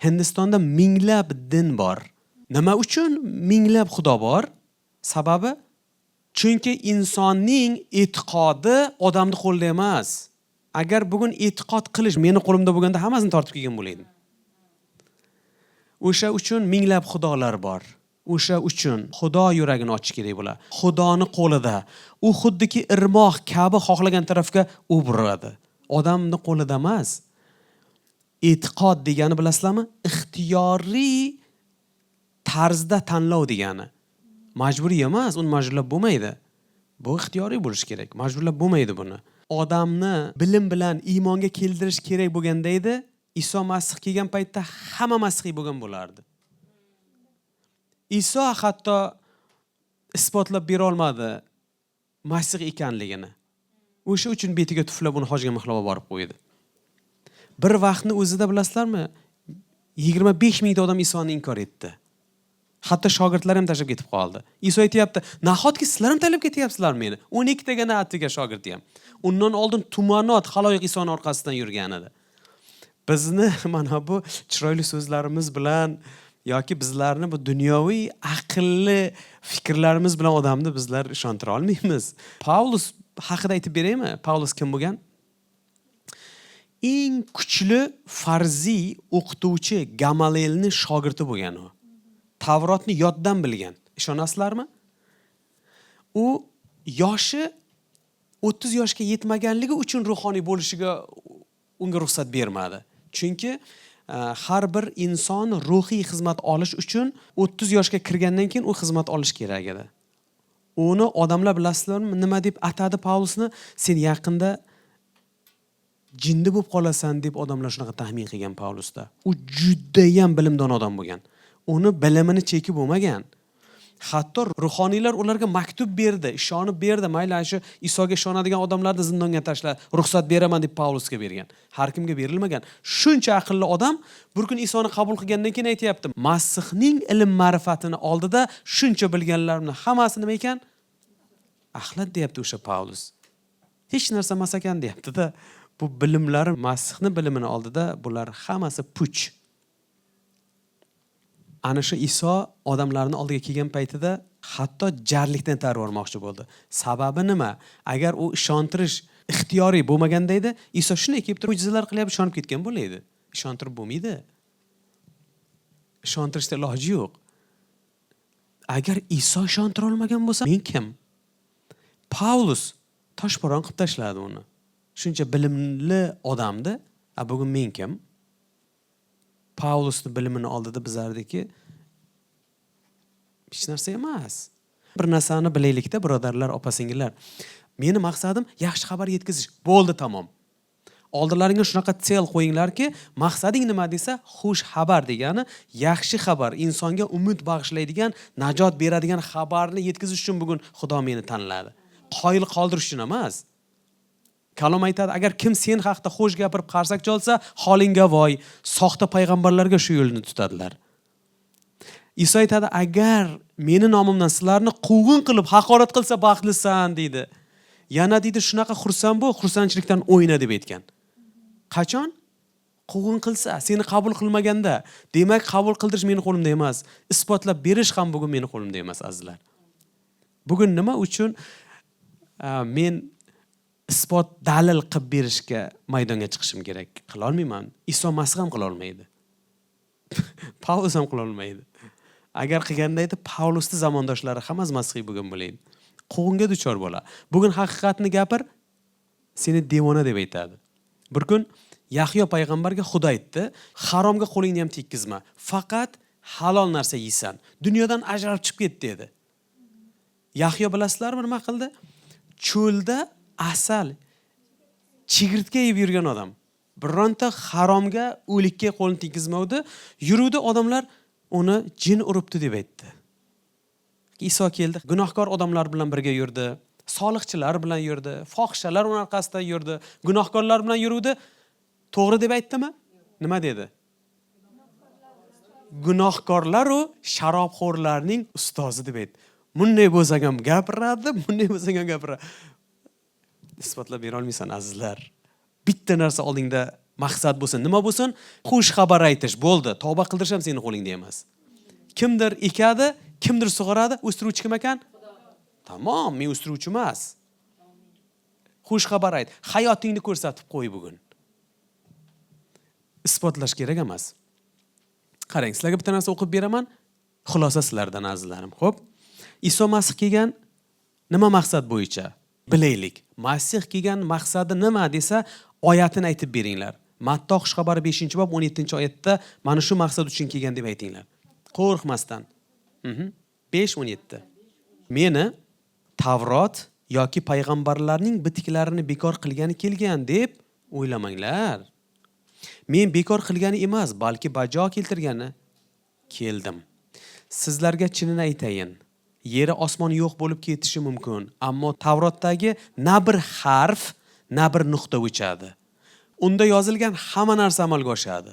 Hindistonda minglab din bor. Nima uchun minglab xudo bor? Sababi chunki insonning e'tiqodi odamning qo'lida emas. Agar bugun e'tiqod qilish meni qo'limda bo'lganda hammasini tortib kelgan bo'laydim. O'sha uchun minglab xudolar bor. O'sha uchun Xudo yuragini ochish kerak bo'ladi. Xudoni qo'lida. U xuddiki irmoq kabi xohlagan tarafga u buradi. Odamning qo'lida emas. E'tiqod degani bilasizlarmi? Ixtiyoriy tarzda tanlov degani. Majburiy emas, uni majburlab bo'lmaydi. Bu ixtiyoriy bo'lish kerak. Majburlab bo'lmaydi buni. Odamni bilim bilan iymonga keltirish kerak bo'lganda edi, Iso Masih kelgan paytda hamma masihiy bo'lgan bo'lardi. Iso hatto isbotlab bera olmadi Masih ekanligini. O'sha uchun betiga tuflab uni hojga mixlab borib qo'ydi. Bir vaqtni o'zida bilasizlarmi? 25 mingta odam Isoni inkor etdi. Hatto shogirdlar ham tashlab ketib qoldi. Iso aytayapti, "Nahotki sizlar ham talab ketyapsizlar meni?" 12 tagina atiga shogirdi ham. Undan oldin tumanot xaloyiq Isoning orqasidan yurgan edi. Bizni mana bu chiroyli so'zlarimiz bilan yoki bizlarni bu dunyoviy aqlli fikrlarimiz bilan odamni bizlar ishontira olmaymiz. Paulus haqida aytib beraymi? Paulus kim bo'lgan? Eng kuchli farziy o'qituvchi Gamalielning shogirdi bo'lgan u. Tavrotni yoddan bilgan. Ishonasizlarmi? U yoshi 30 yoshga yetmaganligi uchun ruhoniy bo'lishiga unga ruxsat bermadi. Chunki har bir inson ruhiy xizmat olish uchun 30 yoshga kirgandan keyin u xizmat olish kerak edi. Uni odamlar bilasizlarmi, nima deb atadi Paulusni? Sen yaqinda jinni bo'lib qolasan deb odamlar shunaqa taxmin qilgan Paulusda. U juda ham bilimdon odam bo'lgan. Uni bilimini cheki bo'lmagan. Hatto ruhoniylar ularga maktub berdi, ishonib berdi. Mayli shu Isoga ishonadigan odamlarni zindonga tashlab, ruxsat beraman deb Paulusga bergan. Har kimga berilmagan. Shuncha aqlli odam bir kun Isoni qabul qilgandan keyin aytayapti, Masihning ilm ma'rifatini oldida shuncha bilganlarimni hammasi nima ekan? Axlat deyapti o'sha Paulus. Hech narsa emas ekan deyapti-da. Bu bilimlari Masihning bilimini oldida bular hammasi puch. Ana shu Iso odamlarning oldiga kelgan paytida hatto jarlikdan tarvormoqchi bo'ldi. Sababi nima? Agar u ishontirish ixtiyoriy bo'lmaganda edi, Iso shunday kelib turib mo'jizalar qilyapti, ishonib ketgan bo'laydi. Ishontirib bo'lmaydi. Ishontirishda iloji yo'q. Agar Iso ishontira olmagan bo'lsa, men kim? Paulus toshbo'ron qilib tashladi uni. Shuncha bilimli odamdi, bugun men kim? Paulusning bilimini oldida bizlardiki hech narsa emas. Bir narsani bilaylikda, birodarlar, opa-singillar. Meni maqsadim yaxshi xabar yetkazish. Bo'ldi, tamom. Oldilaringga shunaqa tsel qo'yinglarki, maqsading nima desa, xush xabar degani yaxshi xabar, insonga umid bag'ishlaydigan, najot beradigan xabarni yetkazish uchun bugun Xudo meni tanladi. Qoyil qoldirish uchun emas. Kalom aytadi, agar kim sen haqida xo'sh gapirib qarsak cholsa, holingga voy, soxta payg'ambarlarga shu yo'lni tutadilar. Iso aytadi, agar meni nomimdan sizlarni quvg'in qilib haqorat qilsa baxtlisan deydi. Yana deydi, shunaqa xursand bo'l, xursandchilikdan o'yna deb aytgan. Qachon? Quvg'in qilsa, seni qabul qilmaganda, demak qabul qildirish meni qo'limda emas, isbotlab berish ham bugun meni qo'limda emas, azizlar. Bugun nima uchun men isbot dalil qilib berishga maydonga chiqishim kerak? Qila olmayman. Iso Masih ham qila olmaydi. Paulus ham qila olmaydi. Agar qilganda edi, Paulusning zamondoshlari hammasi masihiy bo'lgan bo'laydi. Quvg'inga duchor bo'la. Bugun haqiqatni gapir, seni devona deb aytadi. Bir kun Yahyo payg'ambarga Xudo aytdi, haromga qo'lingni ham tekkizma, faqat halol narsa yeysan. Dunyodan ajralib chiqib ket dedi. Yahyo bilasizlarmi nima qildi? Cho'lda asal, chigirtka yeb yurgan odam. Bironta haromga, o'likka qo'lini tekkizmovdi. Yuruvdi, odamlar uni jin uribdi deb aytdi. Iso keldi, gunohkor odamlar bilan birga yurdi, solihchilar bilan yurdi, fohishalar uning orqasidan yurdi, gunohkorlar bilan yuruvdi. To'g'ri deb aytdimi? Nima dedi? Gunohkorlar u sharobxo'rlarning ustozi deb aytdi. Bunday bo'lsa ham gapiradi, bunday bo'lsa ham gapiradi. Isbotlab bera olmaysan, azizlar. Bitta narsa oldingda Maqsad bo'lsin, nima bo'lsin? Xush xabar aytish, bo'ldi. Tavba qildirish ham sening qo'lingda emas. Kimdir ekadi, kimdir sug'oradi, o'stiruvchi kim ekan? Tamom, men o'stiruvchi emas. Xush xabar ayt, hayotingni ko'rsatib qo'y bugun. Isbotlash kerak emas. Qarang, sizlarga bitta narsa o'qib beraman. Xulosa sizlardan azizlarim. Xo'p. Iso Masih kelgan nima maqsad bo'yicha? Bilaylik. Masih kelgan maqsadi nima desa, oyatini aytib beringlar. Matta xushxabari 5-bob 17-oyatda mana shu maqsad uchun kelgan deb aytinglar. Qo'rqmasdan. 5:17. Meni Tavrot yoki payg'ambarlarning bitiklarini bekor qilgani kelgan deb o'ylamanglar. Men bekor qilgani emas, balki bajo keltirgani keldim. Sizlarga chinini aytayin. Yeri osmon yo'q bo'lib ketishi mumkin, ammo Tavrotdagi na bir harf, na bir nuqta o'chadi. Unda yozilgan hamma narsa amalga oshadi.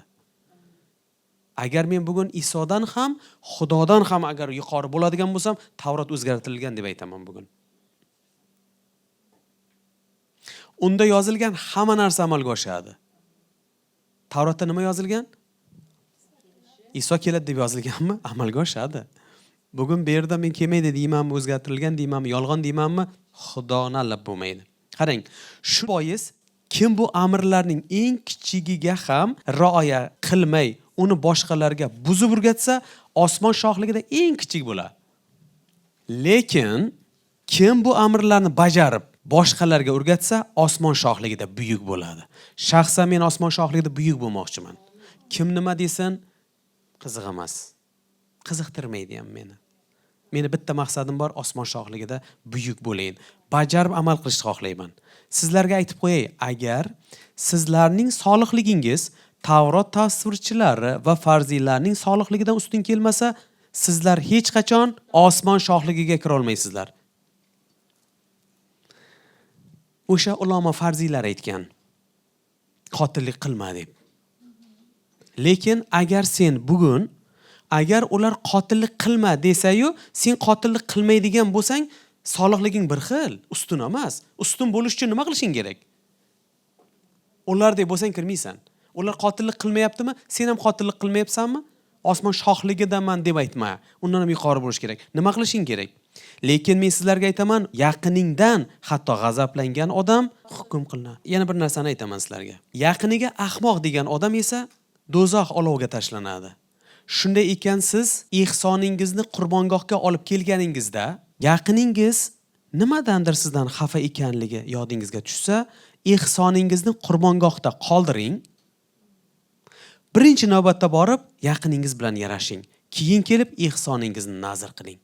Agar men bugun Isodan ham, Xudodan ham agar yuqori bo'ladigan bo'lsam, Tavrot o'zgartirilgan deb aytaman bugun. Unda yozilgan hamma narsa amalga oshadi. Tavrotda nima yozilgan? Iso keladi deb yozilganmi? Amalga oshadi. Bugun bu yerda men kelmaydi deymanmi, o'zgartirilgan deymanmi, yolg'on deymanmi? Xudoni allab bo'lmaydi. Qarang, shu bois kim bu amrlarning eng kichigiga ham rioya qilmay, uni boshqalarga buzib o'rgatsa, osmon shohligida eng kichik bo'ladi. Lekin kim bu amrlarni bajarib boshqalarga o'rgatsa, osmon shohligida buyuk bo'ladi. Shaxsan men osmon shohligida buyuk bo'lmoqchiman. Kim nima desin, qiziq emas. Qiziqtirmaydi ham meni. Meni bitta maqsadim bor, osmon shohligida buyuk bo'layin. Bajarib amal qilishni xohlayman. Sizlarga aytib qo'yay, agar sizlarning solihligingiz Tavrot tasvirchilari va farziylarning solihligidan ustun kelmasa, sizlar hech qachon osmon shohligiga kira olmaysizlar. O'sha ulamo farziylar aytgan, qotillik qilma deb. Lekin agar sen bugun agar ular qotillik qilma desayu, sen qotillik qilmaydigan bo'lsang, solihliging bir xil, ustun emas. Ustun bo'lish uchun nima qilishing kerak? Ulardek bo'lsang kirmaysan. Ular qotillik qilmayaptimi? Sen ham qotillik qilmayapsanmi? Osmon shohligidaman deb aytma. Undan ham yuqori bo'lish kerak. Nima qilishing kerak? Lekin men sizlarga aytaman, yaqiningdan hatto g'azablangan odam hukm qilinadi. Yana bir narsani aytaman sizlarga. Yaqiniga ahmoq degan odam esa do'zax oloviga tashlanadi. Shunday ekan siz ihsoningizni qurbongohga olib kelganingizda, yaqiningiz nimadandir sizdan xafa ekanligi yodingizga tushsa, ihsoningizni qurbongohda qoldiring. Birinchi navbatda borib yaqiningiz bilan yarashing. Keyin kelib ihsoningizni nazr qiling.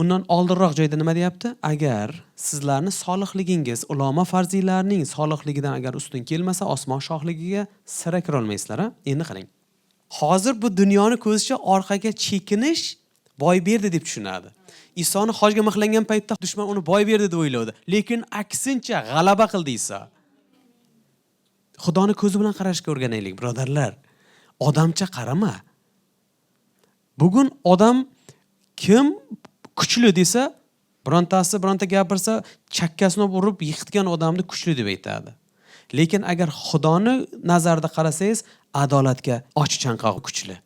Undan oldinroq joyda nima deyapti? Agar sizlarni solihligingiz ulamo farziylarning solihligidan agar ustun kelmasa, osmon shohligiga sira kira olmaysizlar. Endi qarang. Hozir bu dunyoni ko'zicha orqaga chekinish boy berdi deb tushunadi. Isoni hojga mixlangan paytda dushman uni boy berdi deb o'ylaydi. Lekin aksincha g'alaba qildi Iso. Xudoni ko'zi bilan qarashga o'rganaylik, birodarlar. Odamcha qarama. Bugun odam kim kuchli desa, bironta gapirsa, chakkasini urib yiqitgan odamni kuchli deb aytadi. Lekin agar Xudoni nazarda qarasangiz, adolatga och chanqoq kuchli.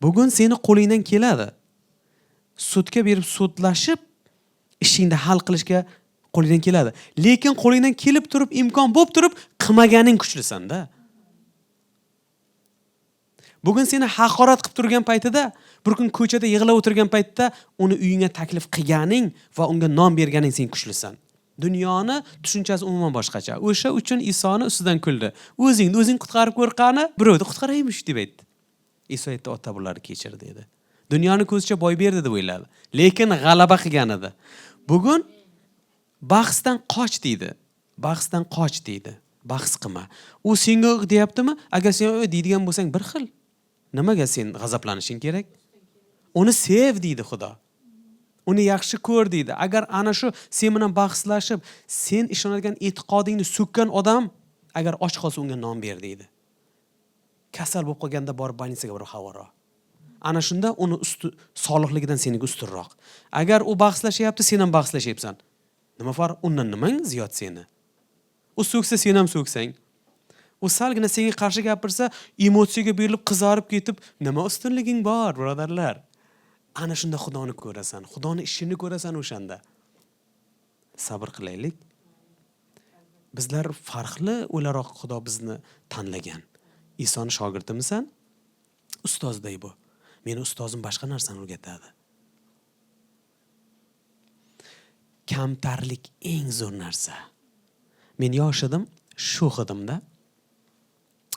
Bugun seni qo'lingdan keladi. Sudga berib sudlashib, ishingni hal qilishga qo'lingdan keladi. Lekin qo'lingdan kelib turib, imkon bo'lib turib, qilmaganing kuchlisan-da. Bugun seni haqorat qilib turgan paytida, bir kun ko'chada yig'lab o'tirgan paytda uni uyingga taklif qilganing va unga non berganing sen kuchlisan. Dunyoni tushunchasi umuman boshqacha. O'sha uchun Isoni ustidan kuldi. O'zing qutqarib ko'rqani, birovni qutqaraymish deb aytdi. Iso aytdi, ota bularni kechir dedi. Dunyoni ko'zicha boy berdi deb o'yladi. Lekin g'alaba qilgan edi. Bugun bahsdan qoch deydi. Bahsdan qoch deydi. Bahs qilma. U senga deyaptimi? Agar sen deydigan bo'lsang bir xil. Nimaga sen g'azablanishing kerak? Uni sev deydi Xudo. Uni yaxshi ko'r deydi. Agar ana shu sen bilan bahslashib, sen ishonadigan e'tiqodingni so'kkan odam agar och qolsa unga non ber deydi. Kasal bo'lib qolganda borib больницаga borib havoro. Ana shunda uni solihligidan seniga ustunroq. Agar u bahslashyapti, sen ham bahslashyapsan. Nima farq? Undan nimang ziyod seni? U so'ksa sen ham so'ksang. U salgina senga qarshi gapirsa, emotsiyaga berilib qizarib ketib, nima ustunliging bor, birodarlar? Ana shunda Xudoni ko'rasan, Xudoni ishini ko'rasan o'shanda. Sabr qilaylik. Bizlar farqli o'laroq Xudo bizni tanlagan. Isoni shogirdimisan? Ustozday bu. Meni ustozim boshqa narsani o'rgatadi. Kamtarlik eng zo'r narsa. Men yosh edim, sho'x edimda.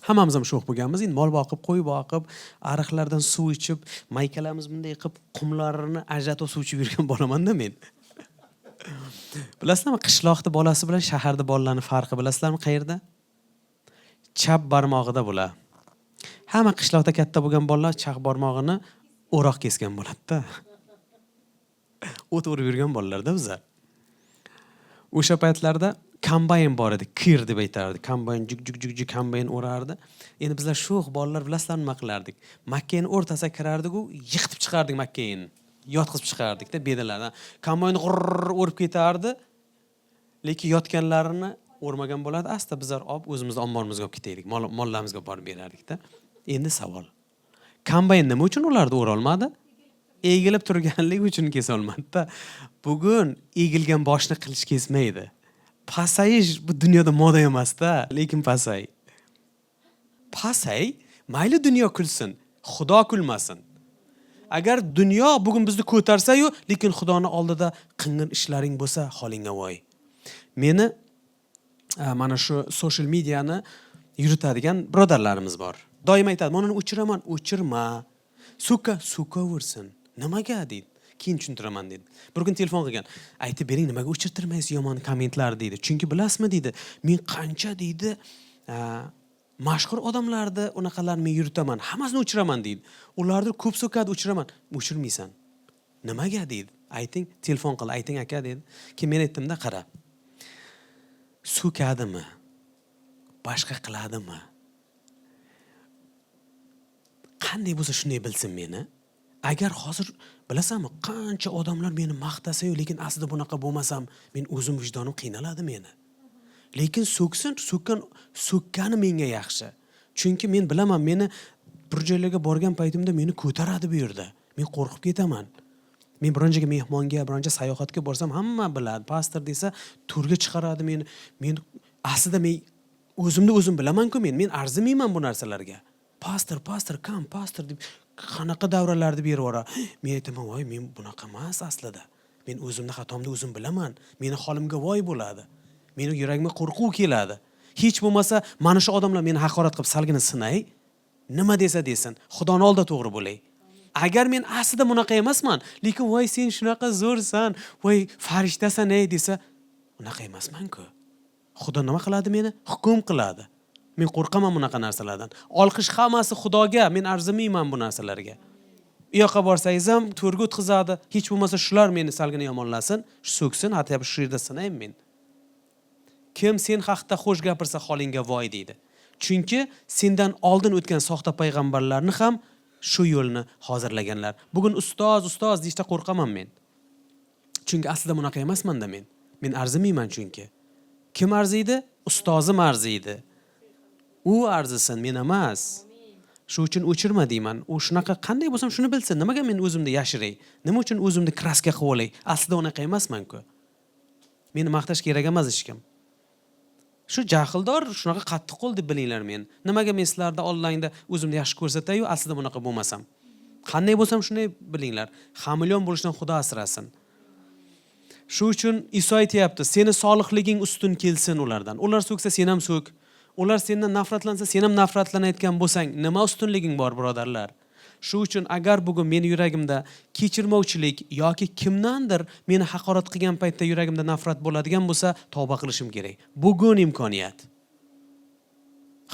Hammamiz ham sho'x bo'lganmiz. Endi mol boqib, qo'y boqib, ariqlardan suv ichib, maykalarimiz bunday qilib qumlarini ajratib suv ichib yurgan bolaman-da men. Bilasizlarmi, qishloqda bolasi bilan shaharda bolalarning farqi bilasizlarmi qayerda? Chap barmog'ida bular. Hamma qishloqda katta bo'lgan bolalar chap barmog'ini o'roq kesgan bo'ladi-da. O't o'rib yurgan bolalarda bizlar. O'sha paytlarda kombayn bor edi, kir deb aytardi. Kombayn jug kombayn o'rardi. Endi bizlar sho'x bolalar bilasizlarmi nima qilardik? Makkani o'rtasiga kirardik-ku, yiqitib chiqardik makkani. Yotqizib chiqardik-da bedalardan. Kombayn o'rib ketardi. Lekin yotganlarini o'rmagan bo'ladi. Asta bizlar olib o'zimizni omborimizga olib ketaylik. Mollarimizga borib berardik-da. Endi savol. Kombayn nima uchun ularni o'ra olmadi? Egilib turganligi uchun kesa olmadi-da. Bugun egilgan boshni qilich kesmaydi. Pasayish bu dunyoda moda emas-da, lekin pasay. Pasay, mayli dunyo kulsin, Xudo kulmasin. Agar dunyo bugun bizni ko'tarsa-yu, lekin Xudoni oldida qing'ir ishlaring bo'lsa, holingga voy. Meni mana shu social mediani yuritadigan birodarlarimiz bor. Doim aytadi, "Mana o'chiraman, o'chirma. Suka-sukaversin. Nimaga?" deydi. Keyin tushuntiraman dedi. Bir kun telefon qilgan. Aytib bering, nimaga o'chirtirmaysiz yomon kommentlar deydi. Chunki bilasizmi deydi, men qancha deydi, mashhur odamlarni unaqalarni men yuritaman, hammasini o'chiraman deydi. Ularni ko'p so'kadi o'chiraman. O'chirmaysan. Nimaga deydi? Ayting, telefon qil, ayting aka dedi. Keyin men aytdim-da, qara. So'kadimi? Boshqa qiladimi? Qanday bo'lsa shunday bilsin meni. Agar hozir bilasanmi, qancha odamlar meni maqtasa-yu, lekin aslida bunaqa bo'lmasam, men o'zim vijdonim qiynaladi meni. Lekin so'kkani menga yaxshi. Chunki men bilaman, meni bir joylarga borgan paytimda meni ko'taradi bu yerda. Men qo'rqib ketaman. Men bironjaga mehmonga, bironja sayohatga borsam, hamma biladi. Pastor desa, turga chiqaradi meni. Men aslida men o'zim bilaman-ku men arzimayman bu narsalarga. Pastor, kam, pastor deb qanaqa davralarni berib yora. Men aytaman, voy, men bunaqa emas aslida. Men o'zimni xatomni o'zim bilaman. Meni holimga voy bo'ladi. Meni yuragimga qo'rquv keladi. Hech bo'lmasa, mana shu odamlar meni haqorat qilib salgina sinay, nima desa desin, Xudoning oldida to'g'ri bo'lay. Agar men aslida bunaqa emasman, lekin voy sen shunaqa zo'rsan, voy farishtasan ey desa, unaqa emasman-ku. Xudo nima qiladi meni? Hukm qiladi. Men qo'rqaman bunaqa narsalardan. Olqish hammasi Xudoga, men arzimayman bu narsalarga. U yoqqa borsangiz ham to'rga o'tkazadi. Hech bo'lmasa shular meni salgina yomonlasin, so'ksin, hatto shu yerda sinayim men. Kim sen haqida xo'sh gapirsa holingga voy deydi. Chunki sendan oldin o'tgan soxta payg'ambarlarni ham shu yo'lni hozirlaganlar. Bugun ustoz deyishda qo'rqaman men. Chunki aslida bunaqa emasman-da men. Men arzimayman chunki. Kim arziydi? Ustozim arziydi. U arzisin, men emas. Shu uchun o'chirma deyman. U shunaqa qanday bo'lsam shuni bilsin. Nimaga men o'zimni yashiray? Nima uchun o'zimni kraska qilib olay? Aslida unaqa emasman-ku. Meni maqtash kerak emas hech kim. Shu jahildor, shunaqa qattiq qo'l deb bilinglar men. Nimaga men sizlarda onlaynda o'zimni yaxshi ko'rsatay-yu, aslida bunaqa bo'lmasam. Qanday bo'lsam shunday bilinglar. Hamilyon bo'lishdan Xudo asrasin. Shu uchun Iso aytayapti, seni solihliging ustun kelsin ulardan. Ular so'ksa sen ham so'k. Ular sendan nafratlansa, sen ham nafratlanayotgan bo'lsang, nima ustunliging bor, birodarlar? Shu uchun agar bugun meni yuragimda kechirmovchilik yoki kimdandir meni haqorat qilgan paytda yuragimda nafrat bo'ladigan bo'lsa, tavba qilishim kerak. Bugun imkoniyat.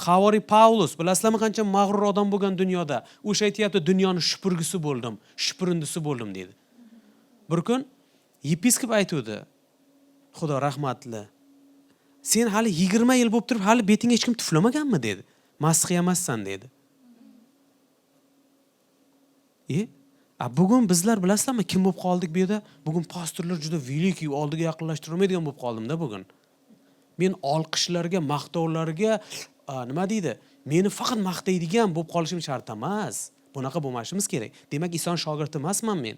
Havori Paulus, bilasizlarmi qancha mag'rur odam bo'lgan dunyoda? O'sha aytayapti, dunyoni shupurgisi bo'ldim, shupurindisi bo'ldim dedi. Bir kun yepiskop aytdi, Xudo rahmatli. Sen hali 20 yil bo'lib turib, hali betingga hech kim tuflamaganmi dedi. Masxiy emassan dedi. Bugun bizlar bilasizlarmi kim bo'lib qoldik bu yerda? Bugun pastorlar juda veliki, oldiga yaqinlashtirolmaydigan bo'lib qoldimda bugun. Men olqishlarga, maqtovlarga nima deydi? Meni faqat maqtaydigan bo'lib qolishim shart emas. Bunaqa bo'lmashimiz kerak. Demak, Iso shogirdi emasman men.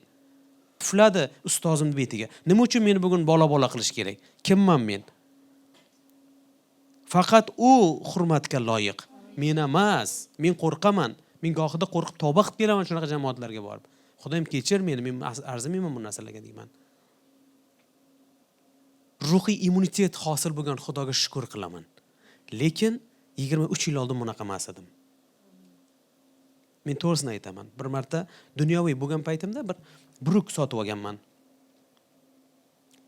Pufladi ustozimning betiga. Nima uchun meni bugun bola qilish kerak? Kimman men? Faqat u hurmatga loyiq. Men emas. Men qo'rqaman. Men gohida qo'rqib tavba qilib kelaman shunaqa jamoatlarga borib. Xudoyim kechir meni, men arzimayman bu narsalarga deyman. Ruhiy immunitet hosil bo'lgan Xudoga shukr qilaman. Lekin 23 yil oldin bunaqa emas edim. Men to'g'risini aytaman. Bir marta dunyoviy bo'lgan paytimda bir buruk sotib olganman.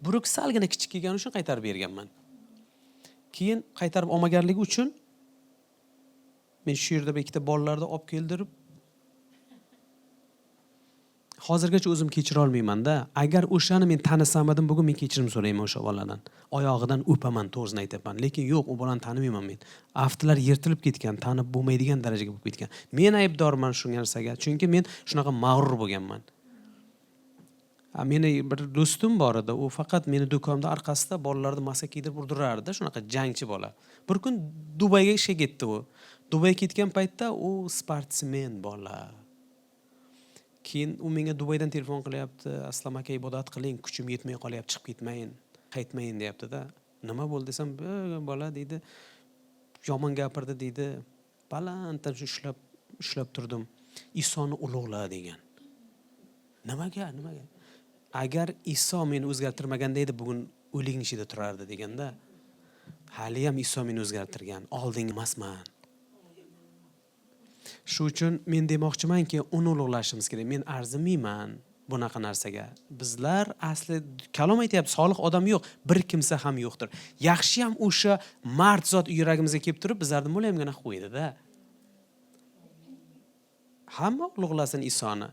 Buruk salgina kichik kelgani uchun qaytarib berganman. Keyin qaytarib olmaganligi uchun men shu yerda ikkita bolalarni olib keldirib hozirgacha o'zim kechira olmayman-da. Agar o'shani men tanisam edim, bugun men kechirim so'rayman o'sha boladan. Oyog'idan o'paman, to'g'risini aytaman. Lekin yo'q, u bolani tanimayman men. Aftilar yirtilib ketgan, tanib bo'lmaydigan darajaga bo'lib ketgan. Men aybdorman shu narsaga, chunki men shunaqa mag'rur bo'lganman. Meni bir do'stim bor edi, u faqat meni do'konimda orqasida bolalarni maska kiydirib urdirardi, shunaqa jangchi bola. Bir kun Dubayga ishga ketdi u. Dubayga ketgan paytda u sportsmen bola. Keyin u menga Dubaydan telefon qilyapti. Aslam aka, ibodat qiling, kuchim yetmay qolyapti, chiqib ketmayin, qaytmayin deyapti-da. Nima bo'ldi desam, bola deydi, yomon gapirdi deydi. Balanddan ushlab turdim. Isoni ulug'la degan. Nimaga? Agar Iso meni o'zgartirmaganda edi, bugun o'likning ichida turardi deganda, hali ham Iso meni o'zgartirgan, oldingi emasman. Shu uchun men demoqchimanki, uni ulug'lashimiz kerak. Men arzimayman bunaqa narsaga. Bizlar asli kalom aytayapti, solih odam yo'q, bir kimsa ham yo'qdir. Yaxshi ham o'sha mard zot yuragimizga kelib turib, bizlarni mulayimgina qilib qo'ydi-da. Hamma ulug'lasin Isoni.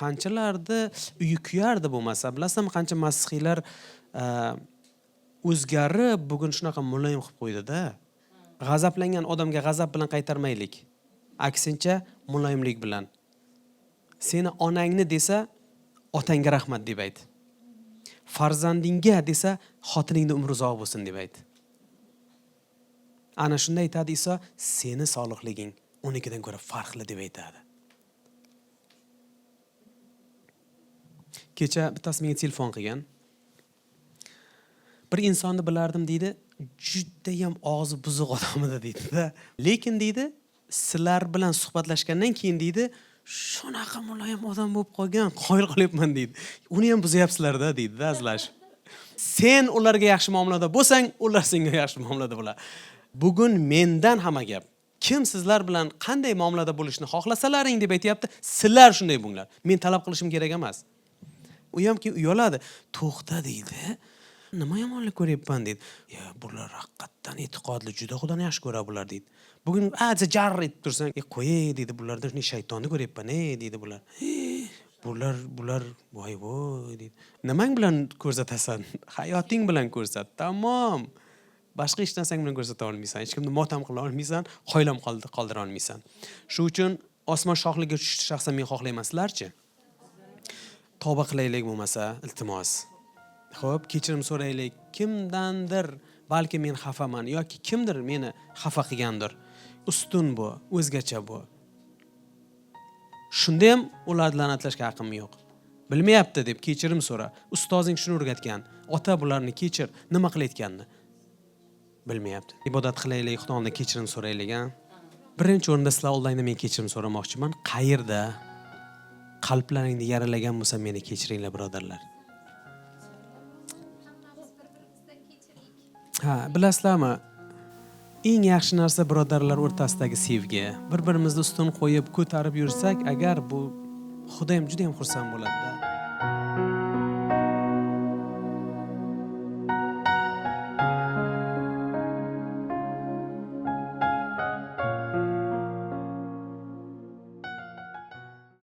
Qanchalarda uyi kuyardi bo'lmasa, bilasizmi, qancha masihiylar o'zgarib bugun shunaqa mulayim qilib qo'ydi-da. G'azablangan odamga g'azab bilan qaytarmaylik. Aksincha muloyimlik bilan. Seni onangni desa, otangga rahmat deb ayt. Farzandingga desa, xotiningning umri uzoq bo'lsin deb ayt. Ana shunda aytadi Iso, seni solihliging unikidan ko'ra farqli deb aytadi. Kecha bittasi menga telefon qilgan. Bir insonni bilardim deydi, juda ham og'zi buzuq odam edi deydi-da. Lekin deydi, sizlar bilan suhbatlashgandan keyin deydi, shunaqa muloyim odam bo'lib qolgan, qoyil qolyapman deydi. Uni ham buzyapsizlar-da deydi-da, azlash. Sen ularga yaxshi muomalada bo'lsang, ular senga yaxshi muomalada bo'ladi. Bugun mendan hamma gap. Kim sizlar bilan qanday muomalada bo'lishni xohlasalaring deb aytayapti, sizlar shunday bo'linglar. Men talab qilishim kerak emas. U ham ki uyaladi. To'xta deydi. Nima yomonlik ko'ryapman deydi. Ya, bular haqiqatdan e'tiqodli, juda Xudoni yaxshi ko'ra bular deydi. Bugun aza jarr etib tursang, qo'yay deydi, bulardan shunday shaytonni ko'ryapman, deydi bular. Bular voy deydi. Nimang bilan ko'rsatasan? Hayoting bilan ko'rsat. Tamom. Boshqa hech narsang bilan ko'rsata olmaysan. Hech kimni motam qila olmaysan, qoylam qoldira olmaysan. Shu uchun osmon shohligiga tushishni shaxsan men xohlayman-sizlarchi? Tavba qilaylik bo'lmasa, iltimos. Xo'p, kechirim so'raylik. Kimdandir, balki men xafaman yoki kimdir meni xafa qilgandir. Ustun bu, o'zgacha bu. Shunda ham ularni la'natlashga haqqim yo'q. Bilmayapti deb kechirim so'ra. Ustozing shuni o'rgatgan. Ota bularni kechir, nima qilayotganini bilmayapti. Ibodat qilaylik, Xudodan kechirim so'raylik, ha. Birinchi o'rinda sizlar oldingda men kechirim so'ramoqchiman. Qayerda qalblaringni yaralagan bo'lsa, meni kechiringlar, birodarlar. Ha, bilasizlarmi? Eng yaxshi narsa birodarlar o'rtasidagi sevgi. Bir-birimizni ustun qo'yib, ko'tarib yursak, agar bu Xudoyim juda ham xursand bo'ladi-da.